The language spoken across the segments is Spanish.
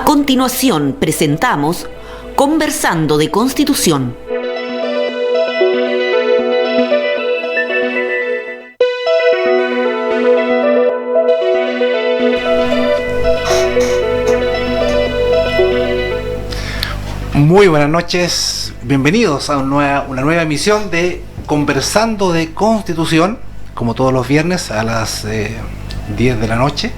A continuación presentamos Conversando de Constitución. Muy buenas noches, bienvenidos a una nueva emisión de Conversando de Constitución, como todos los viernes a las 10 de la noche.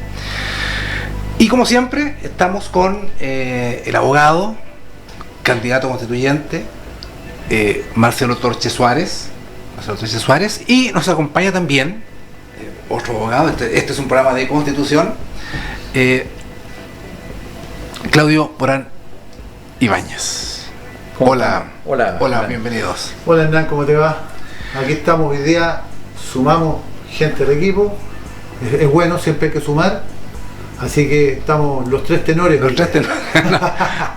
Y como siempre, estamos con el abogado, candidato constituyente, Marcelo Torche Suárez, y nos acompaña también otro abogado. Este es un programa de Constitución, Claudio Morán Ibáñez. Hola, bienvenidos. Hola Hernán, ¿cómo te va? Aquí estamos hoy día, sumamos gente del equipo, es bueno, siempre hay que sumar, así que estamos los tres tenores. Los tres tenores, no,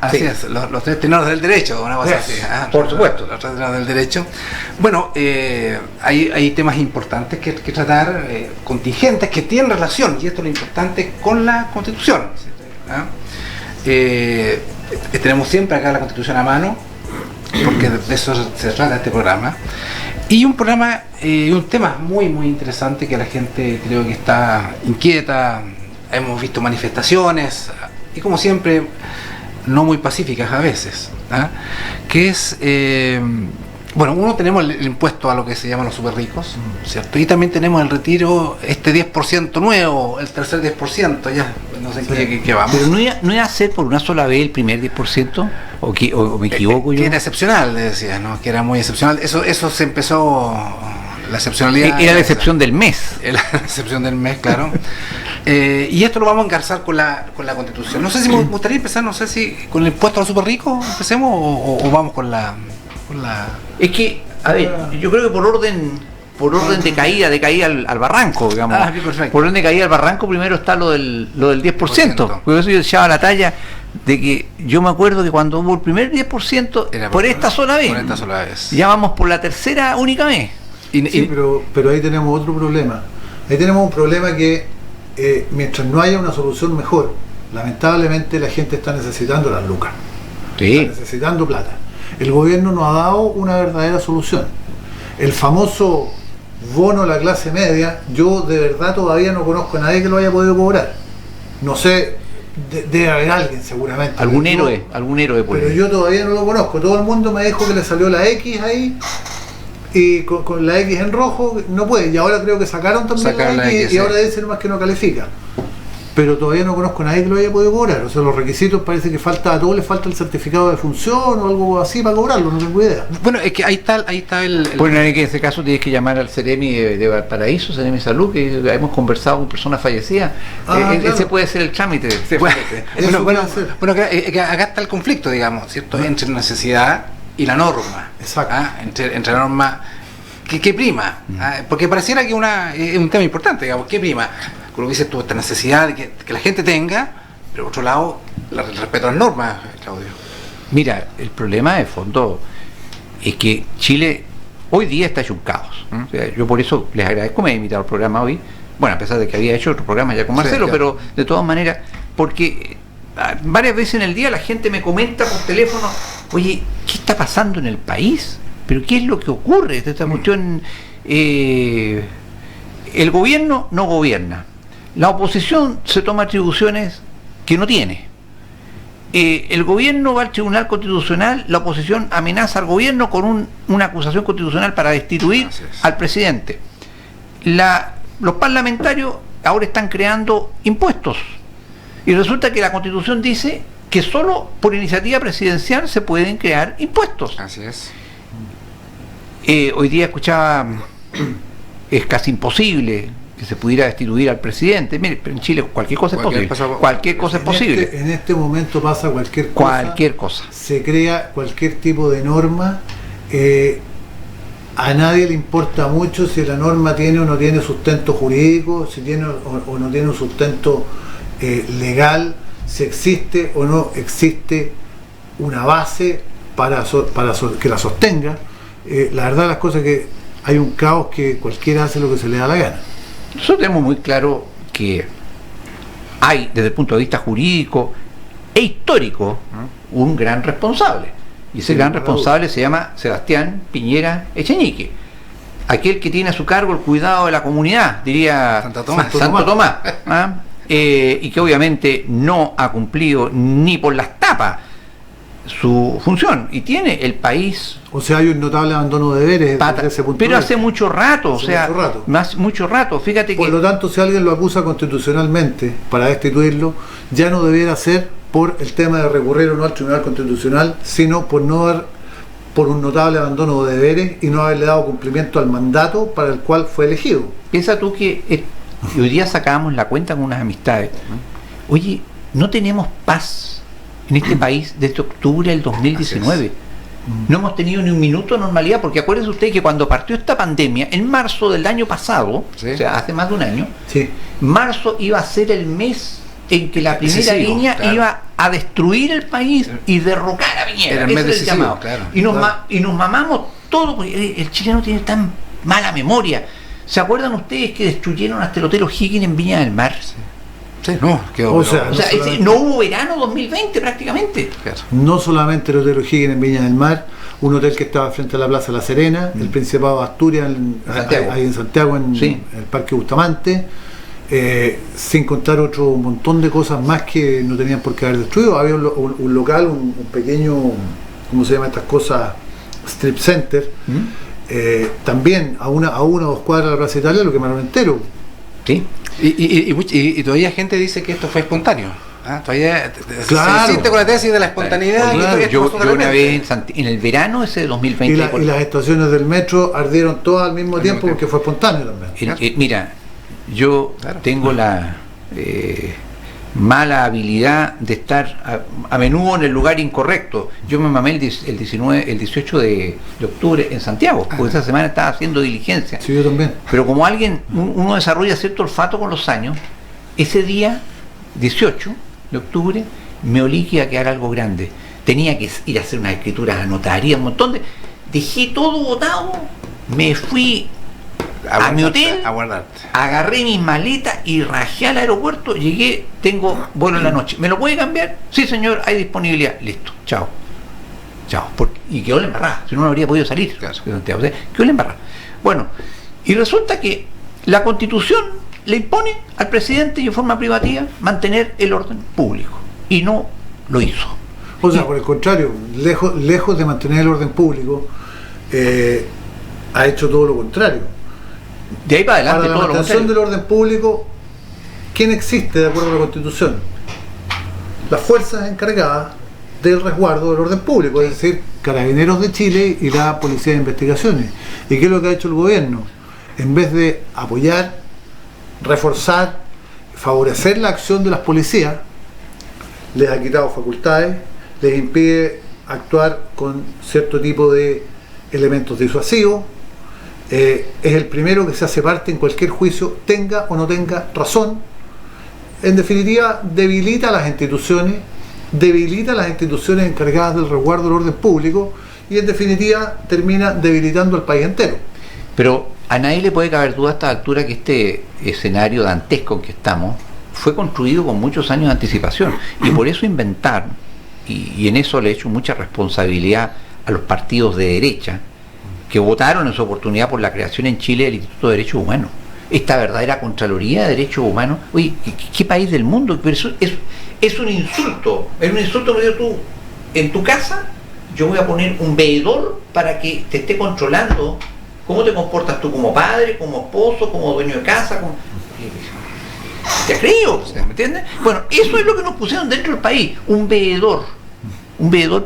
así sí. Es, los tres tenores del derecho, una cosa así. Por supuesto. Los tres tenores del derecho. Bueno, hay temas importantes que tratar, contingentes que tienen relación, y esto es lo importante, con la Constitución. Tenemos siempre acá la Constitución a mano, porque de eso se trata este programa, y un tema muy interesante que la gente creo que está inquieta. Hemos visto manifestaciones y, como siempre, no muy pacíficas a veces, que es uno, tenemos el impuesto a lo que se llaman los super ricos, ¿cierto? Y también tenemos el retiro, este 10% nuevo, el tercer 10%, ya no sé en qué vamos. Pero no iba a ser por una sola vez el primer 10%, o me equivoco yo. Que era excepcional, le decía, ¿no? Que era muy excepcional. Eso se empezó, la excepcionalidad. Era la excepción del mes. Era la excepción del mes, claro. Y esto lo vamos a engarzar con la Constitución. No sé si me gustaría empezar, con el impuesto a los super ricos empecemos o vamos con la... Es que, a ver, yo creo que por orden de caída al barranco, digamos. Por orden de caída al barranco, primero está lo del 10%. Por eso yo echaba la talla de que yo me acuerdo que cuando hubo el primer 10% era por esta sola vez. Ya vamos por la tercera única vez. Pero ahí tenemos otro problema. Ahí tenemos un problema que mientras no haya una solución mejor, lamentablemente la gente está necesitando las lucas. Sí. Está necesitando plata. El gobierno no ha dado una verdadera solución. El famoso bono a la clase media, yo de verdad todavía no conozco a nadie que lo haya podido cobrar. No sé, debe haber alguien seguramente. Algún héroe por pero ahí. Yo todavía no lo conozco. Todo el mundo me dijo que le salió la X ahí, y con la X en rojo no puede. Y ahora creo que sacaron también la X, y ahora dicen nomás que no califica. Pero todavía no conozco a nadie que lo haya podido cobrar. O sea, los requisitos parece que a todos les falta el certificado de función o algo así para cobrarlo, no tengo idea. Bueno, es que ahí está el... Bueno, en ese caso tienes que llamar al Ceremi de Valparaíso, Ceremi Salud, que hemos conversado con personas fallecidas. Claro. Ese puede ser el trámite. Bueno, que acá está el conflicto, digamos, ¿cierto? Entre necesidad y la norma. Exacto. Entre la norma que prima. Porque pareciera que es un tema importante, digamos, ¿qué prima? Con lo que dices tú, esta necesidad de que la gente tenga, pero por otro lado, el respeto a las normas, Claudio. Mira, el problema de fondo es que Chile hoy día está hecho un caos. O sea, yo por eso les agradezco, me he invitado al programa hoy, bueno, a pesar de que había hecho otro programa ya con Marcelo, sí, claro. Pero de todas maneras, porque varias veces en el día la gente me comenta por teléfono, oye, ¿qué está pasando en el país? ¿Pero qué es lo que ocurre? Esta cuestión, el gobierno no gobierna. La oposición se toma atribuciones que no tiene. El gobierno va al Tribunal Constitucional, la oposición amenaza al gobierno con una acusación constitucional para destituir al presidente. Los parlamentarios ahora están creando impuestos. Y resulta que la Constitución dice que solo por iniciativa presidencial se pueden crear impuestos. Así es. Hoy día escuchaba, es casi imposible que se pudiera destituir al presidente. Mire, pero en Chile cualquier cosa es posible. Cualquier cosa es posible. En este momento pasa cualquier cosa. Cualquier cosa. Se crea cualquier tipo de norma. A nadie le importa mucho si la norma tiene o no tiene sustento jurídico, si tiene o no tiene un sustento legal, si existe o no existe una base para que la sostenga. La verdad de las cosas es que hay un caos que cualquiera hace lo que se le da la gana. Nosotros tenemos muy claro que hay, desde el punto de vista jurídico, e histórico un gran responsable. Y ese gran responsable se llama Sebastián Piñera Echenique, aquel que tiene a su cargo el cuidado de la comunidad, diría Santo Tomás, y que obviamente no ha cumplido ni por las tapas su función, y tiene el país, o sea, hay un notable abandono de deberes desde ese punto pero de hace vista. mucho rato, Hace o sea, mucho rato. Fíjate Por que lo tanto, si alguien lo acusa constitucionalmente para destituirlo, ya no debiera ser por el tema de recurrir o no al Tribunal Constitucional, sino por un notable abandono de deberes y no haberle dado cumplimiento al mandato para el cual fue elegido. piensa tú que hoy día sacábamos la cuenta con unas amistades. Oye, no tenemos paz en este país desde octubre del 2019. No hemos tenido ni un minuto de normalidad, porque acuérdense ustedes que cuando partió esta pandemia, en marzo del año pasado, Sí. o sea, hace más de un año, Sí. marzo iba a ser el mes en que la primera Decisivo, línea claro. iba a destruir el país y derrocar a Piñera. Era el Ese mes era decisivo, llamado. claro. Y nos mamamos todo, porque el chileno tiene tan mala memoria. ¿Se acuerdan ustedes que destruyeron hasta el Hotel O'Higgins en Viña del Mar? Sí, no, quedó, O sea, O sea, solamente- no hubo verano 2020 prácticamente. claro. No solamente el Hotel O'Higgins en Viña del Mar, un hotel que estaba frente a la Plaza La Serena, el Principado de Asturias Santiago. ahí en Santiago, en Sí. el Parque Bustamante, sin contar otro montón de cosas más que no tenían por qué haber destruido. Había un local, un pequeño, ¿cómo se llaman estas cosas? Strip center, también a una o dos cuadras de la Plaza Italia, lo quemaron entero. Sí. Y todavía gente dice que esto fue espontáneo. Todavía Claro. se insiste con la tesis de la espontaneidad. Claro. Y todavía Yo esto una realmente- vez en el verano ese de 2020. Y las estaciones del metro ardieron todas al mismo tiempo tiempo. porque fue espontáneo también. Mira, yo Claro. tengo la mala habilidad de estar a menudo en el lugar incorrecto. Yo me mamé el 18 de octubre en Santiago, porque esa semana estaba haciendo diligencia. Sí, yo también. Pero como uno desarrolla cierto olfato con los años, ese día 18 de octubre me olí que iba a quedar algo grande. Tenía que ir a hacer unas escrituras a notaría, un montón de... Dejé todo botado, me fui a mi hotel, A guardarte. agarré mis maletas y rajé al aeropuerto, llegué, tengo vuelo en la noche. ¿Me lo puede cambiar? Sí, señor, hay disponibilidad. Listo, chao. Chao. Y quedó la embarrada, si no, no habría podido salir Claro. de Santiago. O sea, quedó la embarrada. Bueno, y resulta que la Constitución le impone al presidente y en forma privativa mantener el orden público. Y no lo hizo. O sea, por el contrario, lejos de mantener el orden público, ha hecho todo lo contrario. De ahí para adelante Para la todo lo mantención contrario. del orden público, ¿quién existe de acuerdo a la Constitución? Las fuerzas encargadas del resguardo del orden público, es decir, Carabineros de Chile y la Policía de Investigaciones. ¿Y qué es lo que ha hecho el gobierno? En vez de apoyar, reforzar, favorecer la acción de las policías, les ha quitado facultades, les impide actuar con cierto tipo de elementos disuasivos. Es el primero que se hace parte en cualquier juicio, tenga o no tenga razón. En definitiva, debilita a las instituciones encargadas del resguardo del orden público y en definitiva termina debilitando al país entero. Pero a nadie le puede caber duda a esta altura que este escenario dantesco en que estamos fue construido con muchos años de anticipación, y por eso inventar, y en eso le echo mucha responsabilidad a los partidos de derecha que votaron en su oportunidad por la creación en Chile del Instituto de Derechos Humanos, esta verdadera Contraloría de Derechos Humanos. Oye, ¿qué país del mundo? Pero eso es un insulto, que tú en tu casa yo voy a poner un veedor para que te esté controlando cómo te comportas tú como padre, como esposo, como dueño de casa, como... ¿Te creo? ¿Me entiendes? Bueno, eso es lo que nos pusieron dentro del país, un veedor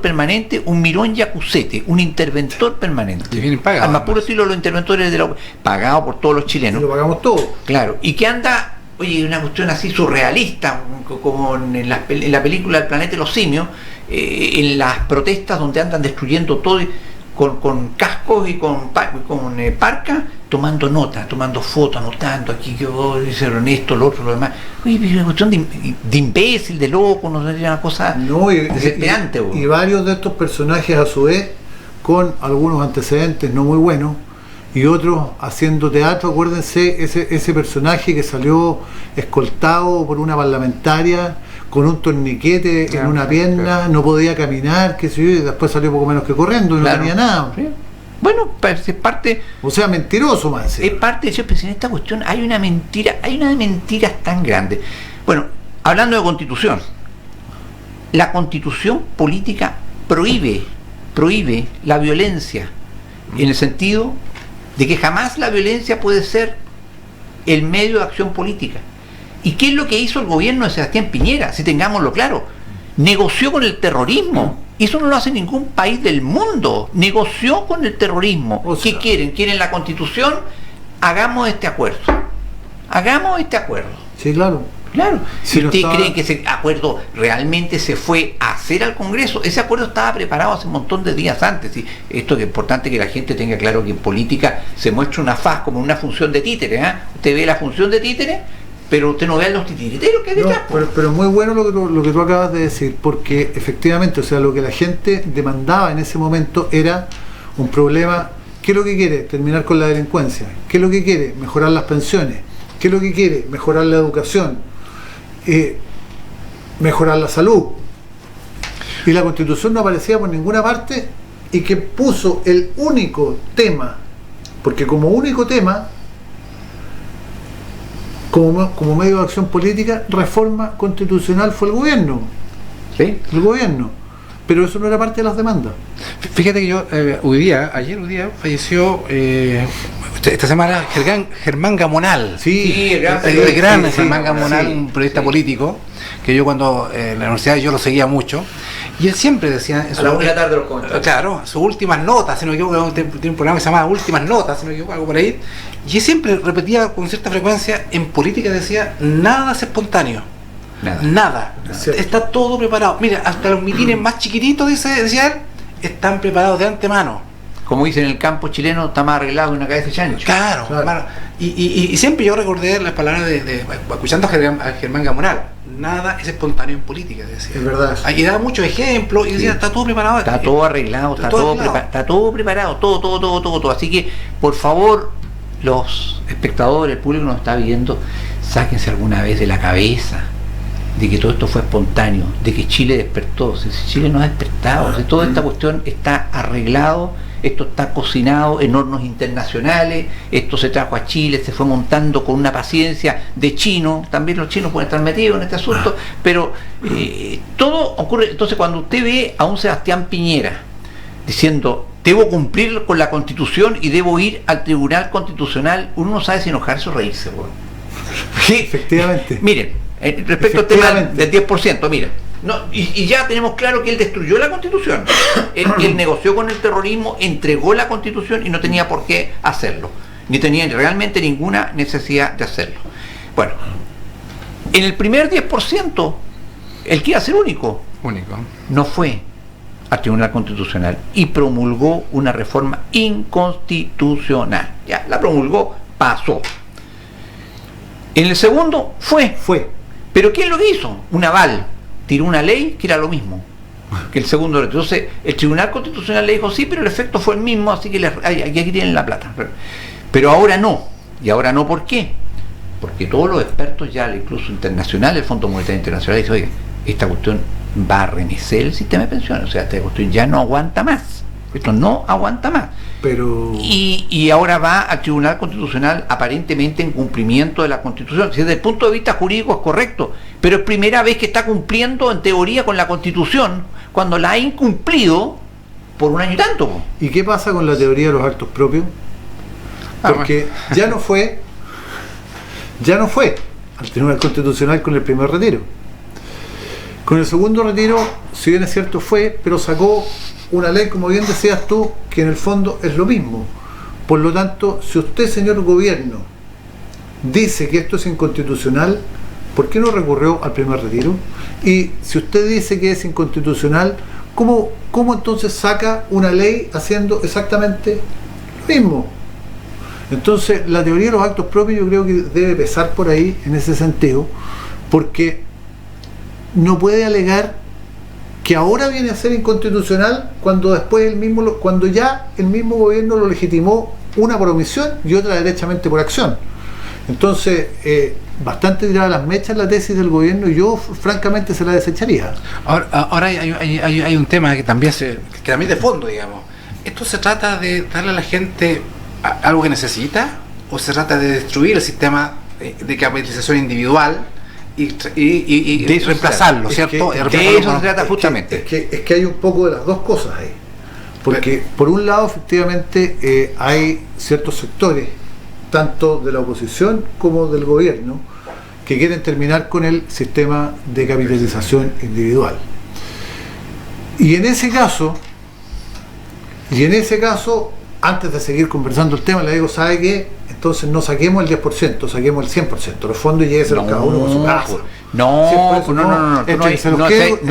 permanente, un mirón yacusete, un interventor permanente. Y vienen pagados, al más puro además. estilo de los interventores de la pagado por todos los Y chilenos. lo pagamos todo. Claro, y que anda, oye, una cuestión así surrealista, como en la película El planeta de los simios, en las protestas donde andan destruyendo todo, con cascos y con parcas, tomando notas, tomando fotos, anotando aquí que hicieron esto, lo otro, lo demás. Oye, una cuestión de imbécil, de loco, no sé, una cosa desesperante. Y varios de estos personajes a su vez con algunos antecedentes no muy buenos y otros haciendo teatro. Acuérdense ese personaje que salió escoltado por una parlamentaria con un torniquete en una pierna, no podía caminar, qué sé yo, y después salió poco menos que corriendo y no tenía nada. Sí. Bueno, es parte. O sea, mentiroso más. Es parte de eso, pero en esta cuestión hay una mentira, hay unas mentiras tan grandes. Bueno, hablando de constitución, la constitución política prohíbe la violencia, en el sentido de que jamás la violencia puede ser el medio de acción política. ¿Y qué es lo que hizo el gobierno de Sebastián Piñera? Si tengámoslo claro, negoció con el terrorismo. Y eso no lo hace ningún país del mundo. Negoció con el terrorismo. O sea, ¿qué quieren? ¿Quieren la constitución? Hagamos este acuerdo. Sí, claro. Claro. Si usted cree que ese acuerdo realmente se fue a hacer al Congreso, ese acuerdo estaba preparado hace un montón de días antes. ¿Sí? Esto es importante que la gente tenga claro, que en política se muestra una faz como una función de títere. Usted ve la función de títere, pero usted no ve a los titiriteros que hay detrás. No, pero muy bueno lo que tú acabas de decir, porque efectivamente, o sea, lo que la gente demandaba en ese momento era un problema. ¿Qué es lo que quiere? Terminar con la delincuencia. ¿Qué es lo que quiere? Mejorar las pensiones. ¿Qué es lo que quiere? Mejorar la educación. Mejorar la salud. Y la Constitución no aparecía por ninguna parte, y que puso el único tema, porque como único tema, como medio de acción política, reforma constitucional fue el gobierno. ¿Sí? El gobierno. Pero eso no era parte de las demandas. Fíjate que yo, ayer falleció esta semana Germán Gamonal. Sí, el gran Germán Gamonal, un periodista político, que yo cuando en la universidad yo lo seguía mucho. Y él siempre decía... A la 1 de la tarde los comentarios. Claro, sus últimas notas, si no me equivoco, tiene un programa que se llama Últimas Notas, si no me equivoco, algo por ahí. Y él siempre repetía con cierta frecuencia, en política decía, nada es espontáneo. Nada. Está todo preparado. Mira, hasta los mitines más chiquititos, decía él, están preparados de antemano. Como dicen en el campo chileno, está más arreglado que una cabeza de chancho. Claro. Hermano. Y siempre yo recordé las palabras escuchando a Germán Gamonal. Nada es espontáneo en política, decía. Es verdad. Y daba muchos ejemplos y decía, está todo preparado. Está todo arreglado, está todo preparado, todo. Así que, por favor, los espectadores, el público que nos está viendo, sáquense alguna vez de la cabeza de que todo esto fue espontáneo, de que Chile despertó. Si Chile no ha despertado, si toda esta cuestión está arreglado, esto está cocinado en hornos internacionales, esto se trajo a Chile, se fue montando con una paciencia de chino, también los chinos pueden estar metidos en este asunto, pero todo ocurre. Entonces, cuando usted ve a un Sebastián Piñera diciendo, debo cumplir con la Constitución y debo ir al Tribunal Constitucional, uno no sabe si enojarse o reírse. Sí, efectivamente. Miren, respecto al tema del 10%, miren, y ya tenemos claro que él destruyó la Constitución. Él negoció con el terrorismo, entregó la Constitución y no tenía por qué hacerlo, ni tenía realmente ninguna necesidad de hacerlo. Bueno, en el primer 10%, el que iba a ser único, no fue al Tribunal Constitucional y promulgó una reforma inconstitucional. Ya, la promulgó, pasó. En el segundo fue. Pero ¿quién lo hizo? Un aval. Tiró una ley que era lo mismo que el segundo. Entonces el Tribunal Constitucional le dijo, sí, pero el efecto fue el mismo, así que aquí tienen la plata. Pero ahora no. ¿Y ahora no por qué? Porque todos los expertos ya, incluso internacionales, el Fondo Monetario Internacional, dicen, oye, esta cuestión va a remecer el sistema de pensiones. O sea, esta cuestión ya no aguanta más. Esto no aguanta más. Pero... Y ahora va al Tribunal Constitucional aparentemente en cumplimiento de la Constitución. Si desde el punto de vista jurídico es correcto, pero es primera vez que está cumpliendo en teoría con la Constitución cuando la ha incumplido por un año y tanto. ¿Y qué pasa con la teoría de los actos propios? Porque ya no fue al Tribunal Constitucional con el primer retiro. Con el segundo retiro, si bien es cierto, fue, pero sacó una ley, como bien decías tú, que en el fondo es lo mismo. Por lo tanto, si usted, señor gobierno, dice que esto es inconstitucional, ¿por qué no recurrió al primer retiro? Y si usted dice que es inconstitucional, ¿cómo entonces saca una ley haciendo exactamente lo mismo? Entonces, la teoría de los actos propios yo creo que debe pesar por ahí, en ese sentido, porque no puede alegar que ahora viene a ser inconstitucional cuando después cuando ya el mismo gobierno lo legitimó, una por omisión y otra derechamente por acción. Entonces, bastante tirada las mechas la tesis del gobierno y yo francamente se la desecharía. Ahora hay un tema que también que también de fondo, digamos. ¿Esto se trata de darle a la gente algo que necesita o se trata de destruir el sistema de capitalización individual y de reemplazarlo, ¿cierto? De eso se trata justamente. Es que hay un poco de las dos cosas ahí. Porque por un lado, efectivamente, hay ciertos sectores, tanto de la oposición como del gobierno, que quieren terminar con el sistema de capitalización individual. Y en ese caso, antes de seguir conversando el tema, le digo, ¿sabe qué? Entonces no saquemos el 10%, saquemos el 100%, los fondos y lléveselo cada uno con su casa. No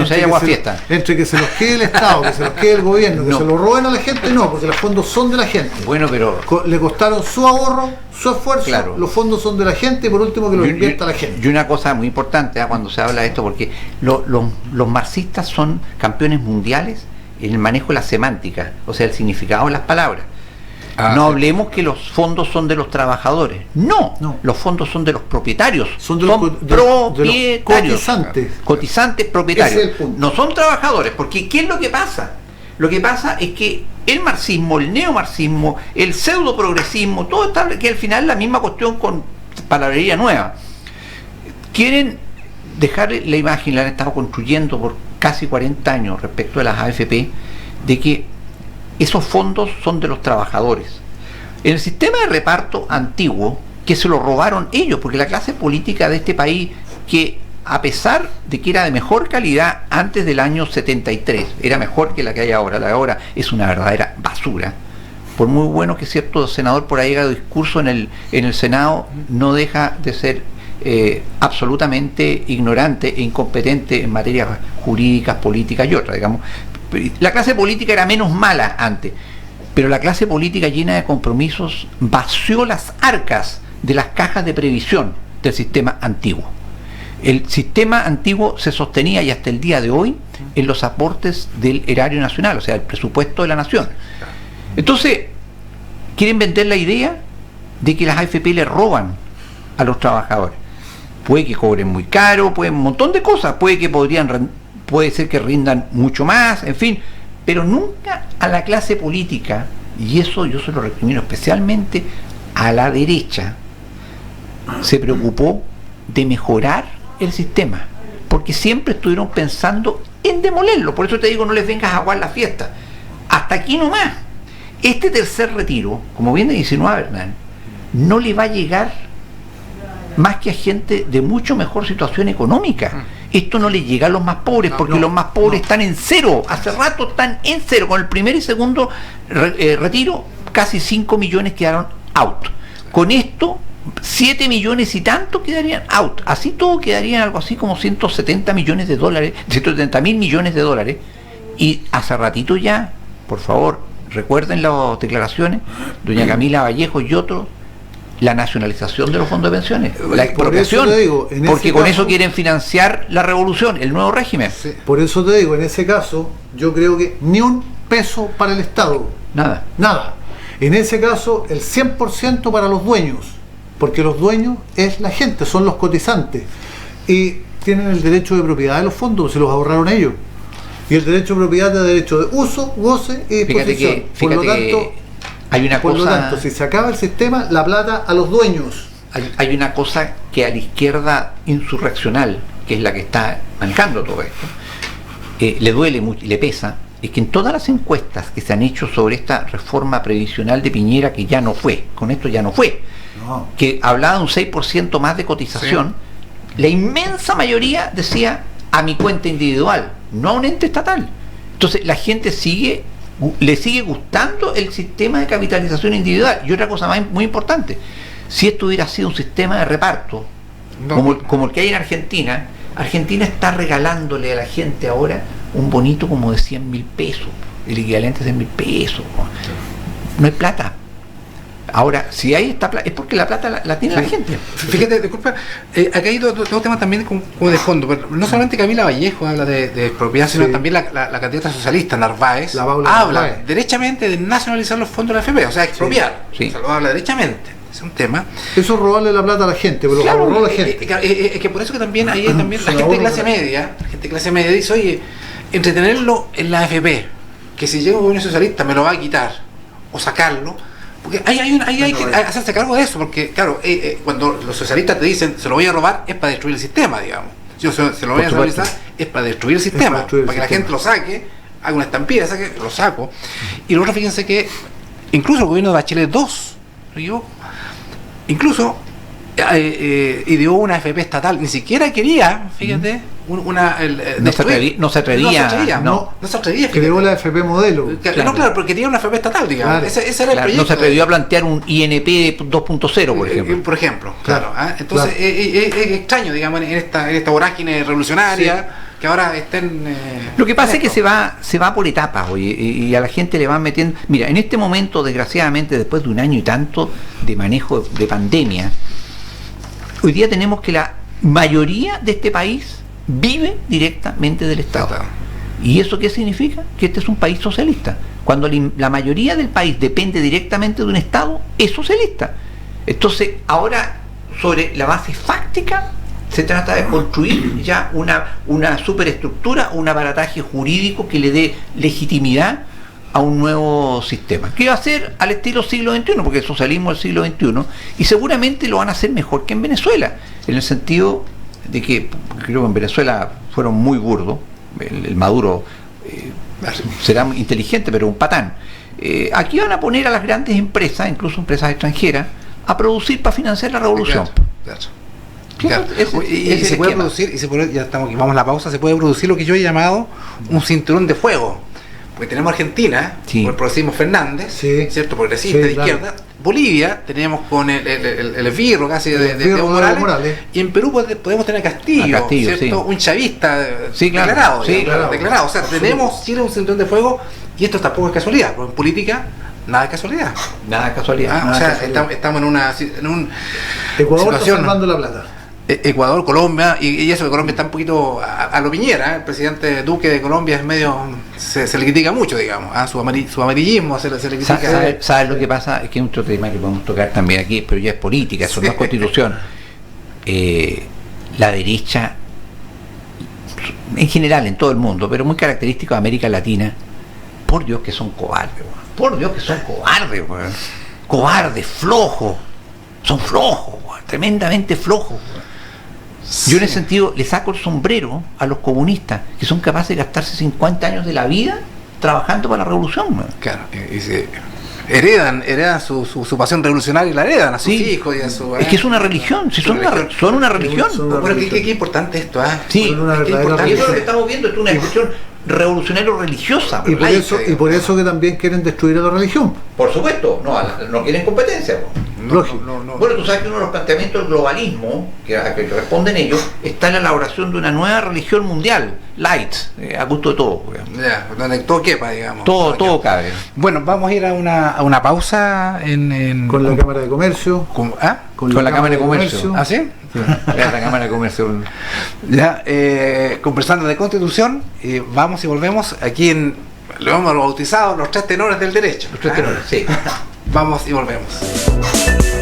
se haya agua fiesta. Entre que se los quede el Estado, que se los quede el gobierno, que se los roben a la gente, no, porque los fondos son de la gente. Bueno, pero le costaron su ahorro, su esfuerzo, claro. Los fondos son de la gente y por último que los invierta la gente. Y una cosa muy importante cuando se habla de esto, porque los marxistas son campeones mundiales en el manejo de la semántica, o sea, el significado de las palabras. No hablemos que los fondos son de los trabajadores. No. Los fondos son de los propietarios. Son propietarios. Cotizantes propietarios. No son trabajadores. Porque ¿qué es lo que pasa? Lo que pasa es que el marxismo, el neomarxismo, el pseudo progresismo, todo está que al final es la misma cuestión con palabrería nueva. Quieren dejar la imagen, la han estado construyendo por casi 40 años respecto de las AFP, de que esos fondos son de los trabajadores. En el sistema de reparto antiguo, que se lo robaron ellos, porque la clase política de este país, que a pesar de que era de mejor calidad antes del año 73, era mejor que la que hay ahora, la de ahora es una verdadera basura. Por muy bueno que cierto senador por ahí haga discurso en el Senado, no deja de ser absolutamente ignorante e incompetente en materias jurídicas, políticas y otras, digamos. La clase política era menos mala antes, pero la clase política llena de compromisos vació las arcas de las cajas de previsión del sistema antiguo. El sistema antiguo se sostenía y hasta el día de hoy en los aportes del erario nacional, o sea, el presupuesto de la nación. Entonces, quieren vender la idea de que las AFP le roban a los trabajadores. Puede que cobren muy caro, puede un montón de cosas, puede ser que rindan mucho más, en fin, pero nunca a la clase política, y eso yo se lo recrimino especialmente a la derecha, se preocupó de mejorar el sistema, porque siempre estuvieron pensando en demolerlo. Por eso te digo, no les vengas a aguar la fiesta. Hasta aquí nomás. Este tercer retiro, como bien insinuaba Hernán, no le va a llegar más que a gente de mucho mejor situación económica. Esto no le llega a los más pobres, porque los más pobres están en cero, hace rato están en cero. Con el primer y segundo retiro, casi 5 millones quedaron out. Con esto, 7 millones y tanto quedarían out. Así todo quedarían algo así como 170 millones de dólares, 170.000 millones de dólares. Y hace ratito ya, por favor, recuerden las declaraciones, doña Camila Vallejo y otros, la nacionalización de los fondos de pensiones, la expropiación, porque con eso quieren financiar la revolución, el nuevo régimen. Sí. Por eso te digo, en ese caso, yo creo que ni un peso para el Estado. Nada. En ese caso, el 100% para los dueños, porque los dueños es la gente, son los cotizantes, y tienen el derecho de propiedad de los fondos, se los ahorraron ellos. Y el derecho de propiedad es derecho de uso, goce y disposición. Por lo tanto, por lo tanto, si se acaba el sistema, la plata a los dueños. Hay una cosa que a la izquierda insurreccional, que es la que está manejando todo esto, le duele mucho y le pesa, es que en todas las encuestas que se han hecho sobre esta reforma previsional de Piñera, que ya no fue, con esto ya no fue, que hablaba de un 6% más de cotización, la inmensa mayoría decía a mi cuenta individual, no a un ente estatal. Entonces la gente le sigue gustando el sistema de capitalización individual. Y otra cosa muy importante, si esto hubiera sido un sistema de reparto como el que hay en Argentina, Argentina está regalándole a la gente ahora un bonito como de 100.000 pesos, el equivalente a 100.000 pesos. No hay plata. Ahora, si hay esta plata, es porque la plata la tiene la gente. Fíjate, disculpa, acá hay dos temas también como de fondo, pero no solamente Camila Vallejo habla de propiedad, sino también la candidata socialista Narváez habla derechamente de nacionalizar los fondos de la AFP, o sea, expropiar, o sea, lo habla derechamente. es un tema. Eso es robarle la plata a la gente, pero Claro, lo robó la gente. es que por eso que también ahí también la Se gente de ahorra clase plata. media, la gente de clase media dice, oye, entretenerlo en la AFP, que si llega un gobierno socialista me lo va a quitar o sacarlo, porque hay que hacerse cargo de eso, porque claro, cuando los socialistas te dicen se lo voy a robar es para destruir el sistema, digamos. Si yo se lo voy a nacionalizar es para destruir el sistema, destruir el para que la sistema. gente lo saque, haga una estampida, lo saco. Y luego fíjense que incluso el gobierno de Bachelet 2, ¿no equivoco? Incluso ideó una AFP estatal, ni siquiera quería, fíjate, No se atrevía, no se atrevía, fíjate. Creó la FP modelo. No, claro, porque quería una FP estatal, digamos. Claro. Ese era el Claro, proyecto. no se atrevió a plantear un INP 2.0, por ejemplo. Por ejemplo, Claro, claro. Entonces, claro. es extraño, digamos, en esta vorágine revolucionaria, que ahora estén... Lo que pasa es que se va por etapas, oye, y a la gente le van metiendo... Mira, en este momento, desgraciadamente, después de un año y tanto de manejo de pandemia, hoy día tenemos que la mayoría de este país vive directamente del Estado. Claro. ¿Y eso qué significa? Que este es un país socialista. Cuando la mayoría del país depende directamente de un Estado, es socialista. Entonces, ahora, sobre la base fáctica, se trata de construir ya una superestructura, un aparataje jurídico que le dé legitimidad a un nuevo sistema. ¿Qué va a hacer al estilo siglo XXI? Porque el socialismo del siglo XXI, y seguramente lo van a hacer mejor que en Venezuela, en el sentido de que creo que en Venezuela fueron muy burdos, el Maduro será inteligente, pero un patán. Aquí van a poner a las grandes empresas, incluso empresas extranjeras, a producir para financiar la revolución. Claro. Y se puede producir, ya estamos aquí, vamos a la pausa, se puede producir lo que yo he llamado un cinturón de fuego. Porque tenemos Argentina, Sí. por el progresismo Fernández, Sí. ¿cierto? Progresista, Sí, de claro. izquierda. Bolivia, tenemos con el esbirro casi de esbirro Evo de Evo Morales. Morales. Y en Perú podemos tener a Castillo, A Castillo, ¿cierto? sí. Un chavista Sí, claro. declarado, Sí, digamos, claro. declarado. O sea, tenemos Chile un cinturón de fuego y esto tampoco es casualidad, porque en política nada es casualidad. Nada de casualidad. O nada sea, es casualidad. estamos en un Ecuador está situación- salvando la plata. Ecuador, Colombia, y eso de Colombia está un poquito a lo Piñera, el presidente Duque de Colombia es medio, se le critica mucho, digamos, su amarillismo se le critica. ¿Sabes lo que pasa? Es que es otro tema que podemos tocar también aquí, pero ya es política, eso no es constitución. La derecha, en general, en todo el mundo, pero muy característico de América Latina, por Dios que son cobardes, weón. Por Dios que son cobardes, weón. Cobardes, flojos, son flojos, weón. Tremendamente flojos, weón. Yo en ese sentido le saco el sombrero a los comunistas que son capaces de gastarse 50 años de la vida trabajando para la revolución, weón. Claro, y se heredan su pasión revolucionaria y la heredan a sus Sí. hijos y a su... Es que es una religión, si son una religión. Son una Bueno, religión. qué importante esto, ¿ah? Sí, Son una qué verdadera importante. y eso es lo que religión. estamos viendo, es una expresión revolucionario-religiosa. Y por, laica, eso, y digamos. por eso que también quieren destruir a la religión. Por supuesto, no quieren competencia. Lógico. Bueno, tú sabes que uno de los planteamientos del globalismo, a que responden ellos, está en la elaboración de una nueva religión mundial, light, a gusto de todos. Ya, donde todo quepa, digamos. Todo cabe. Bueno, vamos a ir a una pausa Con la Cámara de Comercio. ¿Ah? Con la Cámara de Comercio. ¿Ah, sí? La Cámara de Comercio. Ya, conversando de Constitución, vamos y volvemos aquí lo hemos bautizado los tres tenores del derecho. Los tres tenores, sí. Vamos y volvemos.